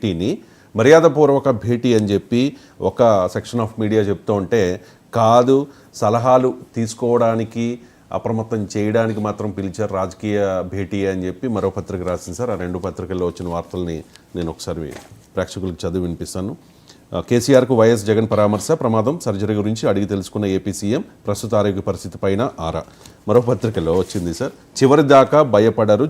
భేటీని మర్యాదపూర్వక భేటీ అని చెప్పి ఒక సెక్షన్ ఆఫ్ మీడియా చెప్తూ ఉంటే కాదు, సలహాలు తీసుకోవడానికి అప్రమత్తం చేయడానికి మాత్రం పిలిచారు, రాజకీయ భేటీ అని చెప్పి మరో పత్రిక రాసింది సార్. ఆ రెండు పత్రికల్లో వచ్చిన వార్తల్ని నేను ఒకసారి ప్రేక్షకులకు చదివి వినిపిస్తాను. కేసీఆర్కు వైఎస్ జగన్ పరామర్శ, ప్రమాదం, సర్జరీ గురించి అడిగి తెలుసుకున్న ఏపీ సీఎం, ప్రస్తుత ఆరోగ్య పరిస్థితి పైన ఆరా. మరో పత్రికలో వచ్చింది సార్, చివరి దాకా బయటపడరు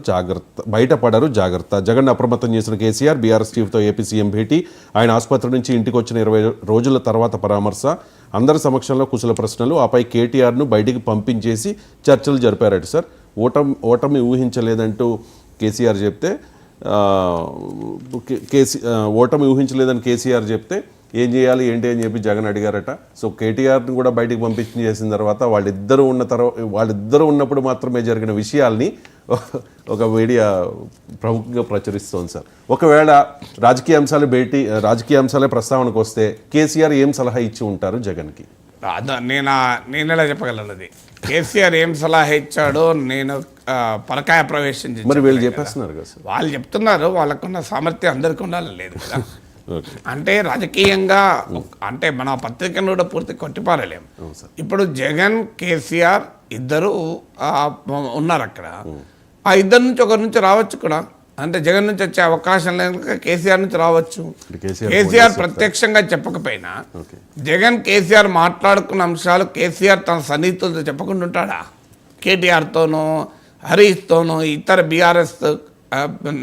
జాగ్రత్త. జగన్ అప్రమత్తం చేసిన కేసీఆర్, బీఆర్ఎస్ చీఫ్తో ఏపీ సీఎం భేటీ, ఆయన ఆసుపత్రి నుంచి ఇంటికి వచ్చిన 20 రోజుల తర్వాత పరామర్శ, అందరి సమక్షంలో కుశల ప్రశ్నలు, ఆపై కేటీఆర్ను బయటికి పంపించేసి చర్చలు జరిపారట సార్. ఓటమి ఊహించలేదంటూ కేసీఆర్ చెప్తే ఓటమి ఊహించలేదని కేసీఆర్ చెప్తే ఏం చేయాలి ఏంటి అని చెప్పి జగన్ అడిగారట. సో కేటీఆర్ని కూడా బయటికి పంపించేసిన తర్వాత వాళ్ళిద్దరూ ఉన్నప్పుడు మాత్రమే జరిగిన విషయాల్ని ఒక మీడియా ప్రముఖంగా ప్రచురిస్తోంది సార్. ఒకవేళ రాజకీయ అంశాలే ప్రస్తావనకు వస్తే కేసీఆర్ ఏం సలహా ఇచ్చి ఉంటారు జగన్కి? నేను ఎలా చెప్పగలను? అది కేసీఆర్ ఏం సలహా ఇచ్చాడో నేను పరకాయ ప్రవేశం మరి వీళ్ళు చెప్పేస్తున్నారు కదా సార్. వాళ్ళు చెప్తున్నారు, వాళ్ళకున్న సామర్థ్యం అందరికీ ఉండాలని లేదు కదా. అంటే రాజకీయంగా అంటే మన పత్రికను కూడా పూర్తి కొట్టిపారలేము. ఇప్పుడు జగన్ కేసీఆర్ ఇద్దరు ఉన్నారు అక్కడ. ఆ ఇద్దరు నుంచి ఒకరి నుంచి రావచ్చు కూడా. అంటే జగన్ నుంచి వచ్చే అవకాశం లేక కేసీఆర్ నుంచి రావచ్చు. కేసీఆర్ ప్రత్యక్షంగా చెప్పకపోయినా జగన్ కేసీఆర్ మాట్లాడుకున్న అంశాలు కేసీఆర్ తన సన్నిహితులతో చెప్పకుండా ఉంటాడా? కేటీఆర్తోనూ, హరీష్తోనూ, ఇతర బీఆర్ఎస్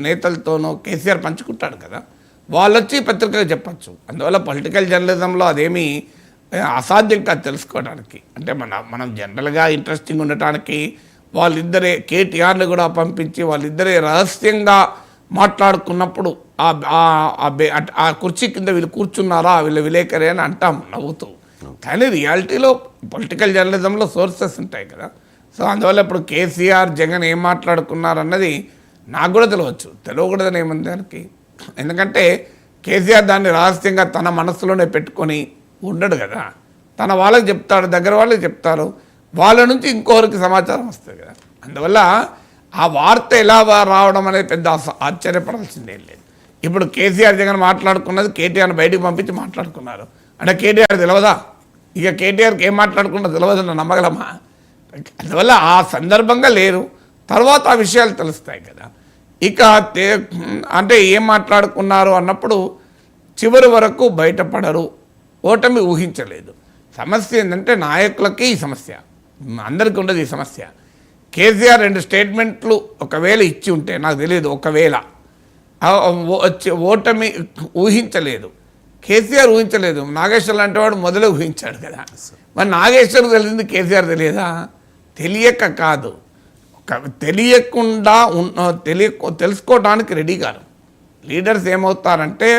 నేతలతోనూ కేసీఆర్ పంచుకుంటాడు కదా. వాళ్ళు వచ్చి పత్రికగా చెప్పచ్చు. అందువల్ల పొలిటికల్ జర్నలిజంలో అదేమీ అసాధ్యం కాదు తెలుసుకోవడానికి. అంటే మనం జనరల్గా ఇంట్రెస్టింగ్ ఉండటానికి వాళ్ళిద్దరే కేటీఆర్ని కూడా పంపించి వాళ్ళిద్దరే రహస్యంగా మాట్లాడుకున్నప్పుడు ఆ కుర్చీ కింద వీళ్ళు కూర్చున్నారా, వీళ్ళు విలేకరే అని అంటాం నవ్వుతూ. కానీ రియాలిటీలో పొలిటికల్ జర్నలిజంలో సోర్సెస్ ఉంటాయి కదా. సో అందువల్ల ఇప్పుడు కేసీఆర్ జగన్ ఏం మాట్లాడుకున్నారన్నది నాకు కూడా తెలియకూడదని ఏముంది దానికి. ఎందుకంటే కేసీఆర్ దాన్ని రహస్యంగా తన మనసులోనే పెట్టుకొని ఉండడు కదా. తన వాళ్ళకి చెప్తాడు, దగ్గర వాళ్ళకి చెప్తారు, వాళ్ళ నుంచి ఇంకొకరికి సమాచారం వస్తుంది కదా. అందువల్ల ఆ వార్త ఎలా రావడం అనేది పెద్ద ఆశ్చర్యపడాల్సిందేం లేదు. ఇప్పుడు కేసీఆర్ జగన్ మాట్లాడుకున్నది కేటీఆర్ని బయటికి పంపించి మాట్లాడుకున్నారు అంటే కేటీఆర్ తెలియదా? ఇక కేటీఆర్కి ఏం మాట్లాడుకున్నా తెలియదు నమ్మగలమా? అందువల్ల ఆ సందర్భంగా లేరు, తర్వాత ఆ విషయాలు తెలుస్తాయి కదా. ఇక అంటే ఏం మాట్లాడుకున్నారు అన్నప్పుడు చివరి వరకు బయటపడరు, ఓటమి ఊహించలేదు. సమస్య ఏంటంటే నాయకులకి ఈ సమస్య, అందరికీ ఉండదు ఈ సమస్య. కేసీఆర్ 2 స్టేట్మెంట్లు ఒకవేళ ఇచ్చి ఉంటే నాకు తెలియదు, ఒకవేళ ఓటమి ఊహించలేదు, కేసీఆర్ ఊహించలేదు, నాగేశ్వర్ లాంటి వాడు మొదలే ఊహించాడు కదా. మరి నాగేశ్వర్ తెలిసింది కేసీఆర్ తెలియదా? తెలియక కాదు, తెలియకుండా తెలుసుకోవడానికి రెడీ కాదు. లీడర్స్ ఏమవుతారంటే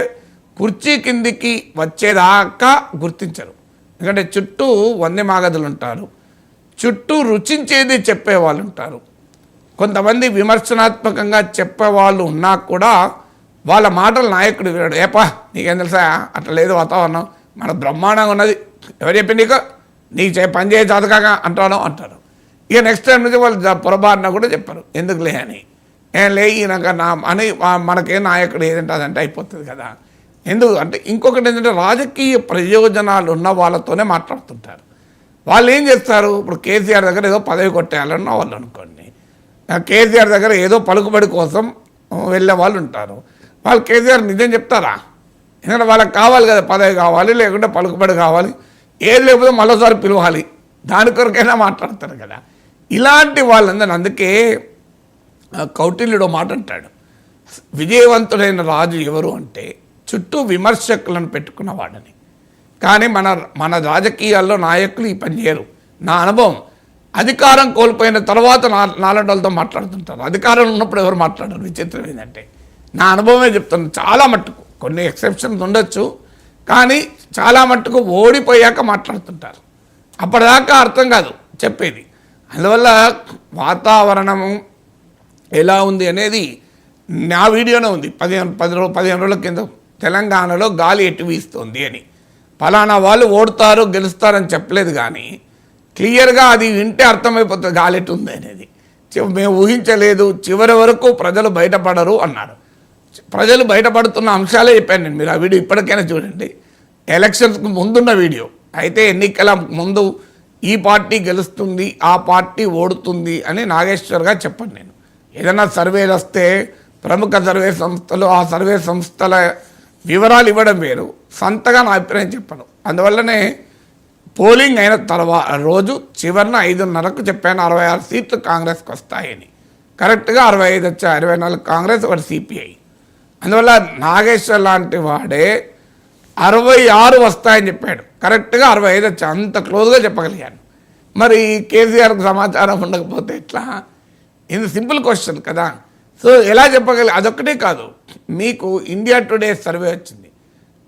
కుర్చీ కిందికి వచ్చేదాకా గుర్తించరు. ఎందుకంటే చుట్టూ 100 మాగదులు ఉంటారు, చుట్టూ రుచించేది చెప్పేవాళ్ళు ఉంటారు. కొంతమంది విమర్శనాత్మకంగా చెప్పేవాళ్ళు ఉన్నా కూడా వాళ్ళ మాటలు నాయకుడు వినడు. ఏపా నీకేం తెలుసా, అట్లా లేదు వాతావరణం, మన బ్రహ్మాండంగా ఉన్నది, ఎవరు చెప్పి నీకు పని చేయ జాతకాగా అంటారు. ఇక నెక్స్ట్ టైం నుంచి వాళ్ళు పొరపాటున కూడా చెప్పారు, ఎందుకులే అని. ఏం లే ఈయనక అని మనకేం నాయకుడు ఏదంటే అదంటే అయిపోతుంది కదా. ఎందుకు అంటే ఇంకొకటి ఏంటంటే రాజకీయ ప్రయోజనాలు ఉన్న వాళ్ళతోనే మాట్లాడుతుంటారు. వాళ్ళు ఏం చేస్తారు, ఇప్పుడు కేసీఆర్ దగ్గర ఏదో పదవి కొట్టేయాలన్న వాళ్ళు అనుకోండి, కేసీఆర్ దగ్గర ఏదో పలుకుబడి కోసం వెళ్ళే వాళ్ళు ఉంటారు. వాళ్ళు కేసీఆర్ నిజం చెప్తారా? ఎందుకంటే వాళ్ళకి కావాలి కదా, పదవి కావాలి, లేకుంటే పలుకుబడి కావాలి, ఏది లేకపోతే మరోసారి పిలవాలి, దాని కొరకైనా మాట్లాడతారు కదా. ఇలాంటి వాళ్ళందరూ, అందుకే కౌటిల్యుడు మాట అంటాడు, విజయవంతుడైన రాజు ఎవరు అంటే చుట్టూ విమర్శకులను పెట్టుకున్నవాడని. కానీ మన రాజకీయాల్లో నాయకులు ఈ పని చేయరు. నా అనుభవం, అధికారం కోల్పోయిన తర్వాత నాలాంటి వాళ్ళతో మాట్లాడుతుంటారు, అధికారం ఉన్నప్పుడు ఎవరు మాట్లాడరు. విచిత్రం ఏంటంటే నా అనుభవమే చెప్తున్నాను. చాలా మట్టుకు కొన్ని ఎక్సెప్షన్స్ ఉండొచ్చు, కానీ చాలా మట్టుకు ఓడిపోయాక మాట్లాడుతుంటారు. అప్పటిదాకా అర్థం కాదు చెప్పేది. అందువల్ల వాతావరణము ఎలా ఉంది అనేది నా వీడియోనే ఉంది. 15 రోజుల కింద తెలంగాణలో గాలి ఎటు వీస్తుంది అని. ఫలానా వాళ్ళు ఓడుతారు గెలుస్తారని చెప్పలేదు, కానీ క్లియర్గా అది వింటే అర్థమైపోతుంది గాలి ఎటు ఉంది అనేది. మేము ఊహించలేదు, చివరి వరకు ప్రజలు బయటపడరు అన్నారు. ప్రజలు బయటపడుతున్న అంశాలే చెప్పాను నేను. మీరు ఆ వీడియో ఇప్పటికైనా చూడండి. ఎలక్షన్స్కి ముందున్న వీడియో. అయితే ఎన్నికల ముందు ఈ పార్టీ గెలుస్తుంది, ఆ పార్టీ ఓడుతుంది అని నాగేశ్వర్ గారు చెప్పండి. నేను ఏదైనా సర్వేలు వస్తే ప్రముఖ సర్వే సంస్థలు ఆ సర్వే సంస్థల వివరాలు ఇవ్వడం వేరు, సంతగా నా అభిప్రాయం చెప్పను. అందువల్లనే పోలింగ్ అయిన తర్వాత రోజు చివరిన 5:30కు చెప్పాను 66 సీట్లు కాంగ్రెస్కి వస్తాయని. కరెక్ట్గా 65 వచ్చాయి, 24 కాంగ్రెస్, 1 సిపిఐ. అందువల్ల నాగేశ్వర్ లాంటి వాడే 66 వస్తాయని చెప్పాడు, కరెక్ట్గా 65 వచ్చాయి. అంత క్లోజ్గా చెప్పగలిగాను. మరి కేసీఆర్కి సమాచారం ఉండకపోతే ఎట్లా? ఇది సింపుల్ క్వశ్చన్ కదా. సో ఎలా చెప్పగలి? అదొక్కటే కాదు, మీకు ఇండియా టుడే సర్వే వచ్చింది.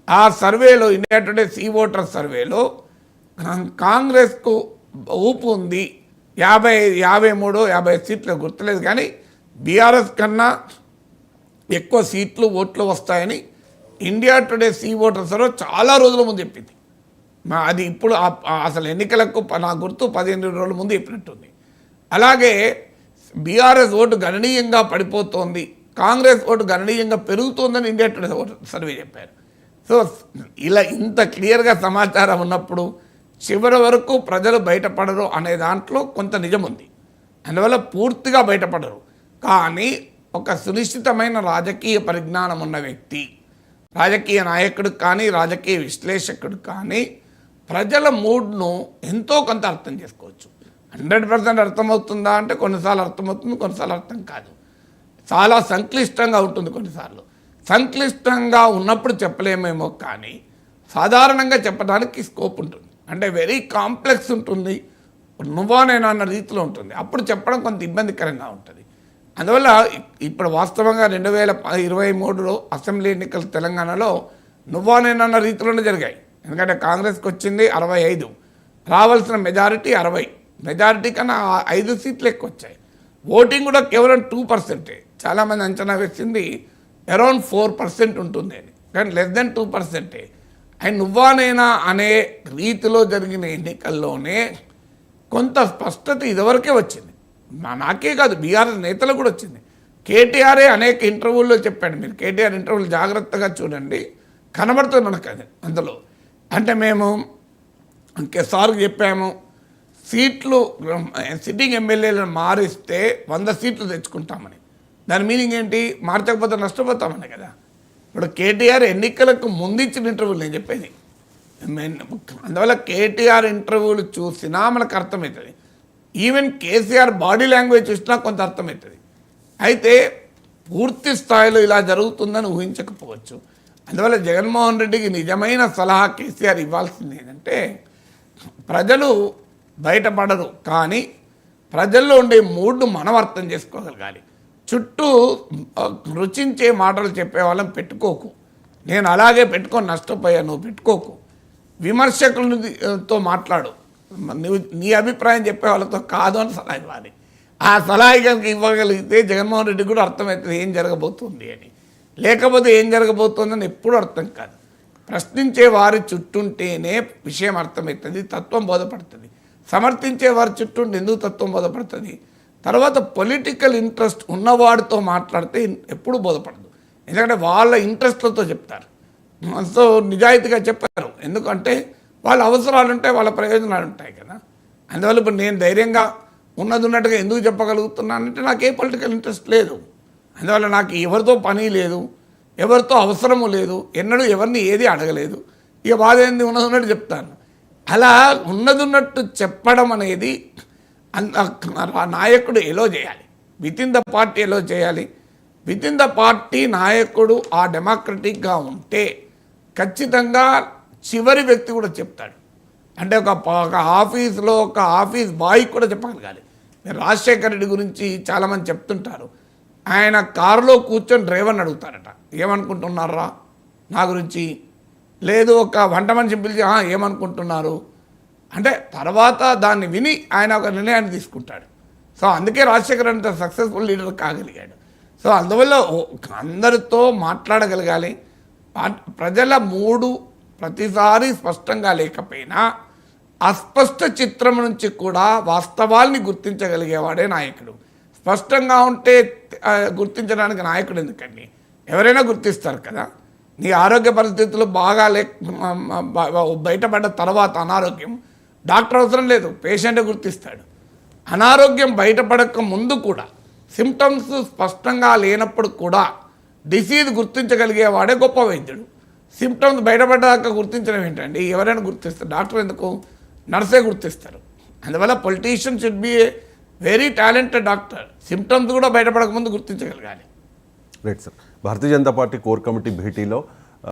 ఆ సర్వేలో, ఇండియా టుడే సీ ఓటర్ సర్వేలో కాంగ్రెస్కు ఊపు ఉంది. 53 సీట్లు గుర్తులేదు, కానీ బీఆర్ఎస్ కన్నా ఎక్కువ సీట్లు ఓట్లు వస్తాయని India Today C voter survey చాలా రోజుల ముందు చెప్పింది. అది ఇప్పుడు అసలు ఎన్నికలకు నా గుర్తు 15 రోజుల ముందు చెప్పినట్టుంది. అలాగే బీఆర్ఎస్ ఓటు గణనీయంగా పడిపోతోంది, కాంగ్రెస్ ఓటు గణనీయంగా పెరుగుతోందని ఇండియా టుడే సర్వే చెప్పారు. సో ఇలా ఇంత క్లియర్గా సమాచారం ఉన్నప్పుడు చివరి వరకు ప్రజలు బయటపడరు అనే దాంట్లో కొంత నిజం ఉంది. అందువల్ల పూర్తిగా బయటపడరు. కానీ ఒక సునిశ్చితమైన రాజకీయ పరిజ్ఞానం ఉన్న వ్యక్తి, రాజకీయ నాయకుడు కానీ రాజకీయ విశ్లేషకుడు కానీ ప్రజల మూడ్ను ఎంతో కొంత అర్థం చేసుకోవచ్చు. 100% అర్థమవుతుందా అంటే కొన్నిసార్లు అర్థమవుతుంది, కొన్నిసార్లు అర్థం కాదు. చాలా సంక్లిష్టంగా ఉంటుంది కొన్నిసార్లు. సంక్లిష్టంగా ఉన్నప్పుడు చెప్పలేమేమో, కానీ సాధారణంగా చెప్పడానికి స్కోప్ ఉంటుంది. అంటే వెరీ కాంప్లెక్స్ ఉంటుంది, నువ్వా నేను అన్న రీతిలో ఉంటుంది. అప్పుడు చెప్పడం కొంత ఇబ్బందికరంగా ఉంటుంది. అందువల్ల ఇప్పుడు వాస్తవంగా 2023లో అసెంబ్లీ ఎన్నికలు తెలంగాణలో నువ్వా నేను అన్న రీతిలోనే జరిగాయి. ఎందుకంటే కాంగ్రెస్కి వచ్చింది 65, రావాల్సిన మెజారిటీ 60, మెజారిటీ కన్నా 5 సీట్లు ఎక్కువ వచ్చాయి. ఓటింగ్ కూడా కేవలం 2%. చాలామంది అంచనా వేసింది అరౌండ్ 4% ఉంటుంది అని, కానీ లెస్ దెన్ 2%. అండ్ నువ్వానేనా అనే రీతిలో జరిగిన ఎన్నికల్లోనే కొంత స్పష్టత ఇదివరకే వచ్చింది. నాకే కాదు, బీఆర్ఎస్ నేతలకు కూడా వచ్చింది. కేటీఆరే అనేక ఇంటర్వ్యూల్లో చెప్పాడు. మీరు కేటీఆర్ ఇంటర్వ్యూలు జాగ్రత్తగా చూడండి, కనబడుతుంది మనకు అది అందులో. అంటే మేము సార్కి చెప్పాము, సీట్లు సిట్టింగ్ ఎమ్మెల్యేలను మారిస్తే 100 సీట్లు తెచ్చుకుంటామని. దాని మీనింగ్ ఏంటి? మార్చకపోతే నష్టపోతామని కదా. ఇప్పుడు కేటీఆర్ ఎన్నికలకు ముందు ఇచ్చిన ఇంటర్వ్యూలు నేను చెప్పేది. అందువల్ల కేటీఆర్ ఇంటర్వ్యూలు చూసినా మనకు అర్థమవుతుంది. ఈవెన్ కేసీఆర్ బాడీ లాంగ్వేజ్ చూసినా కొంత అర్థమవుతుంది. అయితే పూర్తి స్థాయిలో ఇలా జరుగుతుందని ఊహించకపోవచ్చు. అందువల్ల జగన్మోహన్ రెడ్డికి నిజమైన సలహా కేసీఆర్ ఇవ్వాల్సింది ఏంటంటే, ప్రజలు బయటపడరు, కానీ ప్రజల్లో ఉండే మూడ్ను మనం అర్థం చేసుకోగలగాలి. చుట్టూ రుచించే మాటలు చెప్పే వాళ్ళని పెట్టుకోకు. నేను అలాగే పెట్టుకొని నష్టపోయా, నువ్వు పెట్టుకోకు. విమర్శకులతో మాట్లాడు, నువ్వు నీ అభిప్రాయం చెప్పే వాళ్ళతో కాదు అని సలహా ఇవ్వాలి. ఆ సలహా కనుక ఇవ్వగలిగితే జగన్మోహన్ రెడ్డి కూడా అర్థమవుతుంది ఏం జరగబోతుంది అని. లేకపోతే ఏం జరగబోతుందని ఎప్పుడూ అర్థం కాదు. ప్రశ్నించే వారి చుట్టూంటేనే విషయం అర్థమవుతుంది, తత్వం బోధపడుతుంది. సమర్థించే వారి చుట్టూ ఎందుకు తత్వం బోధపడుతుంది? తర్వాత పొలిటికల్ ఇంట్రెస్ట్ ఉన్నవాడితో మాట్లాడితే ఎప్పుడూ బోధపడదు. ఎందుకంటే వాళ్ళ ఇంట్రెస్ట్లతో చెప్తారు. సో నిజాయితీగా చెప్పారు, ఎందుకంటే వాళ్ళ అవసరాలు ఉంటాయి, వాళ్ళ ప్రయోజనాలు ఉంటాయి కదా. అందువల్ల ఇప్పుడు నేను ధైర్యంగా ఉన్నట్టుగా ఎందుకు చెప్పగలుగుతున్నానంటే నాకు ఏ పొలిటికల్ ఇంట్రెస్ట్ లేదు. అందువల్ల నాకు ఎవరితో పని లేదు, ఎవరితో అవసరము లేదు, ఎన్నడూ ఎవరిని ఏది అడగలేదు. ఇక బాధ ఏంది, ఉన్నట్టు చెప్తాను. అలా ఉన్నట్టు చెప్పడం అనేది నాయకుడు ఎలో చేయాలి, వితిన్ ద పార్టీ ఎలో చేయాలి. వితిన్ ద పార్టీ నాయకుడు ఆ డెమోక్రటిక్గా ఉంటే ఖచ్చితంగా చివరి వ్యక్తి కూడా చెప్తాడు. అంటే ఒక ఆఫీస్లో ఒక ఆఫీస్ బాయ్ కూడా చెప్పగలగాలి. మీరు రాజశేఖర రెడ్డి గురించి చాలామంది చెప్తుంటారు. ఆయన కారులో కూర్చొని డ్రైవర్ని అడుగుతారట, ఏమనుకుంటున్నారా నా గురించి? లేదు ఒక వంట మనిషిని పిలిచి ఏమనుకుంటున్నారు అంటే తర్వాత దాన్ని విని ఆయన ఒక నిర్ణయాన్ని తీసుకుంటాడు. సో అందుకే రాజశేఖర్ అంత సక్సెస్ఫుల్ లీడర్ కాగలిగాడు. సో అందువల్ల అందరితో మాట్లాడగలగాలి. ప్రజల మూడు ప్రతిసారి స్పష్టంగా లేకపోయినా అస్పష్ట చిత్రం నుంచి కూడా వాస్తవాల్ని గుర్తించగలిగేవాడే నాయకుడు. స్పష్టంగా ఉంటే గుర్తించడానికి నాయకుడు ఎందుకండి? ఎవరైనా గుర్తిస్తారు కదా. నీ ఆరోగ్య పరిస్థితులు బాగా బయటపడ్డ తర్వాత అనారోగ్యం డాక్టర్ అవసరం లేదు, పేషెంటే గుర్తిస్తాడు. అనారోగ్యం బయటపడక ముందు కూడా సిమ్టమ్స్ స్పష్టంగా లేనప్పుడు కూడా డిసీజ్ గుర్తించగలిగేవాడే గొప్ప వైద్యుడు. సిమ్టమ్స్ బయటపడ్డాక గుర్తించడం ఏంటండి? ఎవరైనా గుర్తిస్తారు, డాక్టర్ ఎందుకు, నర్సే గుర్తిస్తారు. అందువల్ల politician should be a very talented doctor. Symptoms కూడా బయటపడక ముందు గుర్తించగలగాలి. Right sir. Bharatiya Janata party core committee భేటీలో